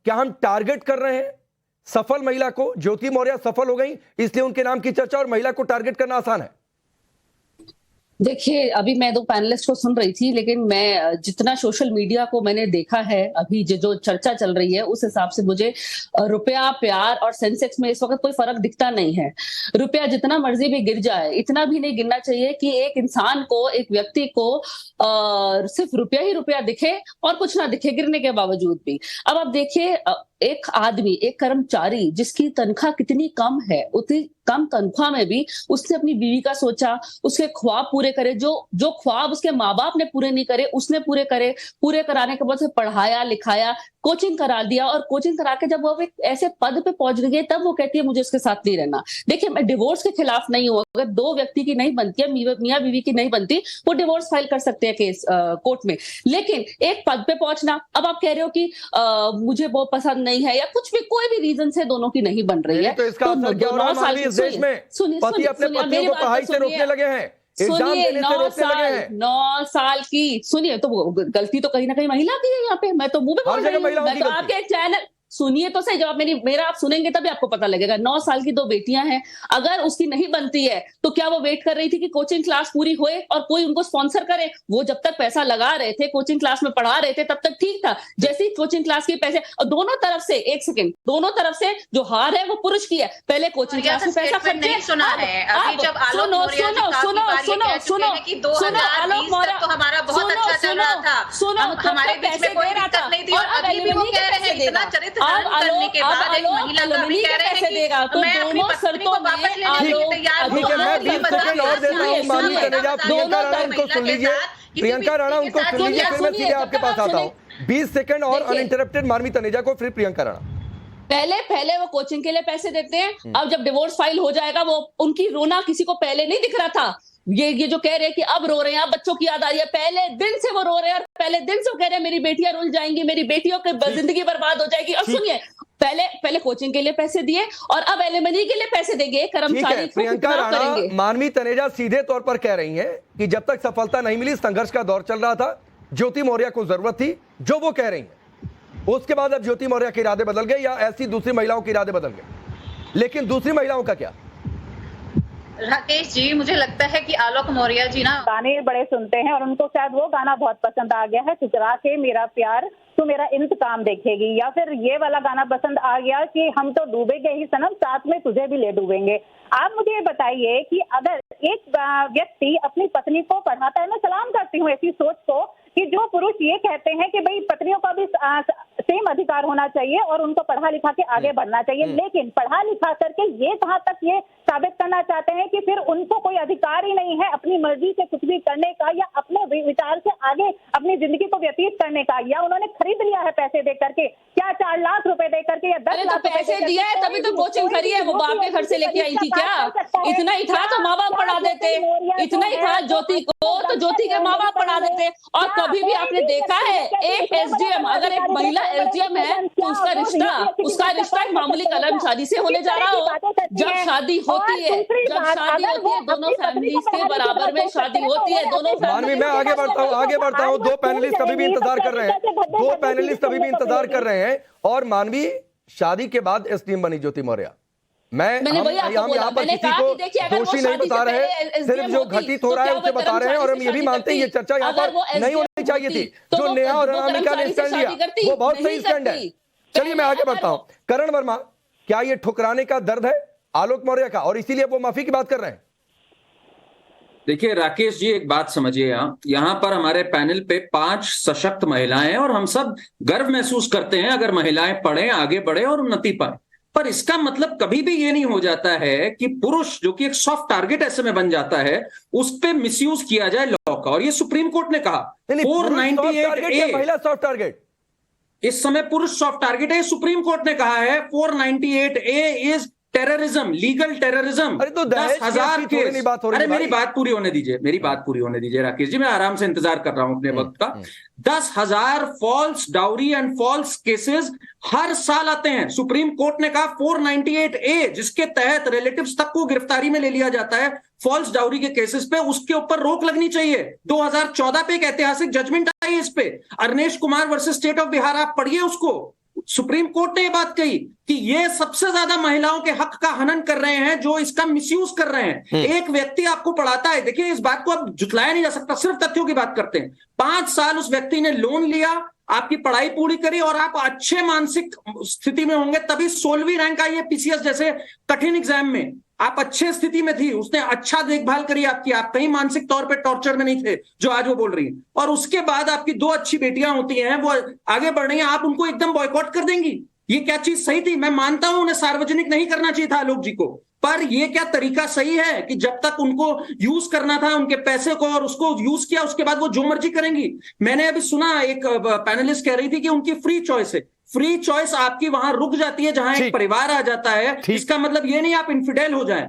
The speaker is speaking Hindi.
क्या हम टारगेट कर रहे हैं सफल महिला को? ज्योति मौर्य सफल हो गई इसलिए उनके नाम की चर्चा और महिला को टारगेट करना आसान है? देखिए, अभी मैं 2 पैनलिस्ट को सुन रही थी, लेकिन मैं जितना सोशल मीडिया को मैंने देखा है, अभी जो चर्चा चल रही है, उस हिसाब से मुझे रुपया, प्यार और सेंसेक्स में इस वक्त कोई फर्क दिखता नहीं है। रुपया जितना मर्जी भी गिर जाए, इतना भी नहीं गिरना चाहिए कि एक इंसान को, एक व्यक्ति को सिर्फ रुपया ही रुपया दिखे और कुछ ना दिखे गिरने के बावजूद भी। अब आप देखिए, एक आदमी, एक कर्मचारी जिसकी तनख्वाह कितनी कम है, उतनी कम तनख्वाह में भी उसने अपनी बीवी का सोचा, उसके ख्वाब पूरे करे, जो ख्वाब उसके माँ बाप ने पूरे नहीं करे उसने पूरे करे, पूरे कराने के बाद से पढ़ाया लिखाया, कोचिंग करा दिया, और कोचिंग करा के जब वो एक ऐसे पद पे पहुंच गई है, तब वो कहती है मुझे उसके साथ नहीं रहना। देखिए, मैं डिवोर्स के खिलाफ नहीं हूं। अगर 2 व्यक्ति की नहीं बनती है, मियां बीवी की नहीं बनती, वो डिवोर्स फाइल कर सकते हैं केस कोर्ट में। लेकिन एक पद पे पहुंचना, अब आप कह रहे हो कि मुझे वो पसंद नहीं है या कुछ भी, कोई भी रीजन से दोनों की नहीं बन रही है, तो इसका असर क्या हो रहा है हमारे इस देश में? पति अपने पत्नियों को पढ़ाई से रोकने लगे हैं, एग्जाम देने से रोकने लगे हैं। 9 साल की, सुनिए, तो गलती तो कहीं ना कहीं महिला की है यहाँ पे। मैं तो मुंह पे बोल रही हूँ, मैं तो आपके चैनल सुनिए तो सही, जब मेरा आप सुनेंगे तभी आपको पता लगेगा। 9 साल की 2 बेटियां हैं, अगर उसकी नहीं बनती है तो क्या वो वेट कर रही थी कि कोचिंग क्लास पूरी होए और कोई उनको स्पॉन्सर करे? वो जब तक पैसा लगा रहे थे, कोचिंग क्लास में पढ़ा रहे थे, तब तक ठीक था। जैसे ही कोचिंग क्लास के पैसे, और दोनों तरफ से, एक सेकेंड, दोनों तरफ से जो हार है वो पुरुष की है। पहले कोचिंग क्लास में पैसा खर्च नहीं सुना है। अभी जब आलोक मौर्य जी काफी बार ये कह चुके हैं कि 2020 तक तो हमारा बहुत अच्छा चल रहा था, हमारे बीच में कोई दिक्कत नहीं थी, और अभी भी वो कह रहे हैं इतना चरित्र करने के बाद एक महिला का भी कह रहे हैं कि मैं अपनी पत्नी को वापस लेने के लिए तैयार हूं। मैं 20 सेकंड और देता हूं मानवी तनेजा। प्रियंका राणा उनको सुन लीजिए, प्रियंका राणा उनको सुन लीजिए, फिर मैं सीधे आपके पास आता हूं। 20 सेकंड और अनइंटरप्टेड मानवी तनेजा को, फिर प्रियंका राणा। पहले वो कोचिंग के लिए पैसे देते हैं, अब जब डिवोर्स फाइल हो जाएगा, वो उनकी रोना किसी को पहले नहीं दिख रहा था। ये जो कह रहे हैं कि अब रो रहे हैं, अब बच्चों की याद आ रही है, पहले दिन से वो रो रहे हैं, और पहले दिन से वो कह रहे हैं मेरी बेटियां रुल जाएंगी, मेरी बेटियों की जिंदगी बर्बाद हो जाएगी। और सुनिए, पहले कोचिंग के लिए पैसे दिए और अब एलिमनी के लिए पैसे देंगे कर्मचारी। प्रियंका राणा, मानवी तनेजा सीधे तौर पर कह रही हैं कि जब तक सफलता नहीं मिली, संघर्ष का दौर चल रहा था, ज्योति मौर्य को जरूरत थी, जो वो कह रही हैं। उसके बाद अब ज्योति मौर्य के इरादे बदल गए या ऐसी दूसरी महिलाओं के इरादे बदल गए? लेकिन दूसरी महिलाओं का क्या? राकेश जी, मुझे लगता है कि आलोक मौर्य जी ना गाने बड़े सुनते हैं और उनको शायद वो गाना बहुत पसंद आ गया है, ठुकरा के मेरा प्यार तो मेरा इंतकाम देखेगी, या फिर ये वाला गाना पसंद आ गया कि हम तो डूबेंगे ही सनम, साथ में तुझे भी ले डूबेंगे। आप मुझे ये बताइए कि अगर एक व्यक्ति अपनी पत्नी को पढ़ाता है, मैं सलाम करती हूँ ऐसी सोच को कि जो पुरुष ये कहते हैं कि भाई पत्नियों का भी सेम अधिकार होना चाहिए और उनको पढ़ा लिखा के आगे बढ़ना चाहिए, लेकिन पढ़ा लिखा करके ये कहाँ तक ये साबित करना चाहते हैं कि फिर उनको कोई अधिकार ही नहीं है अपनी मर्जी से कुछ भी करने का, या अपने विचार से आगे अपनी जिंदगी को व्यतीत करने का, या उन्होंने खरीद लिया है पैसे दे करके, क्या 4 लाख रुपए दे करके या 10 लाख पैसे दिया है तभी तो कोचिंग करी है। वो बाप के घर से लेके आई थी क्या? इतना ही था तो माँ बाप पढ़ा देते, इतना ही था ज्योति को तो ज्योति के माँ बाप पढ़ा देते। और कभी भी आपने देखा है एक एसडीएम, अगर एक महिला एसडीएम है तो उसका रिश्ता एक मामूली कलम शादी से होने जा रहा हो? जब शादी होती है, दोनों फैमिलीज के बराबर में शादी होती है, दोनों मानवी, मैं आगे बढ़ता हूँ। 2 पैनलिस्ट अभी भी इंतजार कर रहे हैं, 2 पैनलिस्ट अभी भी इंतजार कर रहे हैं। और मानवी, शादी के बाद एसडीएम बनी ज्योति मौर्य। हम यहाँ पर किसी को दोषी नहीं बता रहे, सिर्फ जो घटित हो रहा है उसे बता रहे हैं। और हम ये भी मानते हैं ये चर्चा यहाँ पर नहीं होनी चाहिए थी। जो नेहा और अनामिका ने स्टैंड लिया वो बहुत सही स्टैंड है। चलिए मैं आगे बढ़ता हूँ। करण वर्मा, क्या ये ठुकराने का दर्द है आलोक मौर्य का और इसीलिए वो माफी की बात कर रहे हैं? देखिए राकेश जी, एक बात समझिए, यहाँ पर हमारे पैनल पे 5 सशक्त महिलाएं हैं और हम सब गर्व महसूस करते हैं अगर महिलाएं पढ़ें, आगे बढ़े और उन्नति पाए। पर इसका मतलब कभी भी ये नहीं हो जाता है कि पुरुष जो कि एक सॉफ्ट टारगेट ऐसे में बन जाता है, उस पे मिसयूज किया जाए लॉ का। और ये सुप्रीम कोर्ट ने कहा 498A महिला सॉफ्ट टारगेट, इस समय पुरुष सॉफ्ट टारगेट है। सुप्रीम कोर्ट ने कहा है 498A is terrorism, legal terrorism. अरे तो 10,000 केस। अरे मेरी बात पूरी होने दीजिए, राकेश जी, मैं आराम से इंतजार कर रहा हूं अपने वक्त का। 10,000 false dowry and false cases हर साल आते हैं। सुप्रीम कोर्ट ने कहा 498A, जिसके तहत रिलेटिव्स तक को गिरफ्तारी में ले लिया जाता है फॉल्स डाउरी के केसेस पे, उसके ऊपर रोक लगनी चाहिए। 2014 पे एक ऐतिहासिक जजमेंट आई इस पे, Arnesh Kumar versus state of Bihar, आप पढ़िए उसको। सुप्रीम कोर्ट ने ये बात कही कि ये सबसे ज्यादा महिलाओं के हक का हनन कर रहे हैं जो इसका मिसयूज कर रहे हैं। एक व्यक्ति आपको पढ़ाता है, देखिए इस बात को अब जुटलाया नहीं जा सकता, सिर्फ तथ्यों की बात करते हैं। 5 साल उस व्यक्ति ने लोन लिया, आपकी पढ़ाई पूरी करी और आप अच्छे मानसिक स्थिति में होंगे तभी 16वीं रैंक आई है पीसीएस जैसे कठिन एग्जाम में। आप अच्छे स्थिति में थी, उसने अच्छा देखभाल करी आपकी, आप कहीं मानसिक तौर पे टॉर्चर में नहीं थे जो आज वो बोल रही है। और उसके बाद आपकी 2 अच्छी बेटियां होती हैं, वो आगे बढ़ रही हैं, आप उनको एकदम बॉयकॉट कर देंगी। ये क्या चीज सही थी? मैं मानता हूं उन्हें सार्वजनिक नहीं करना चाहिए था आलोक जी को, पर ये क्या तरीका सही है कि जब तक उनको यूज करना था उनके पैसे को और उसको यूज किया, उसके बाद वो जो मर्जी करेंगी। मैंने अभी सुना एक पैनलिस्ट कह रही थी कि उनकी फ्री चॉइस है। फ्री चॉइस आपकी वहां रुक जाती है जहां एक परिवार आ जाता है। इसका मतलब ये नहीं आप इनफिडेल हो जाएं।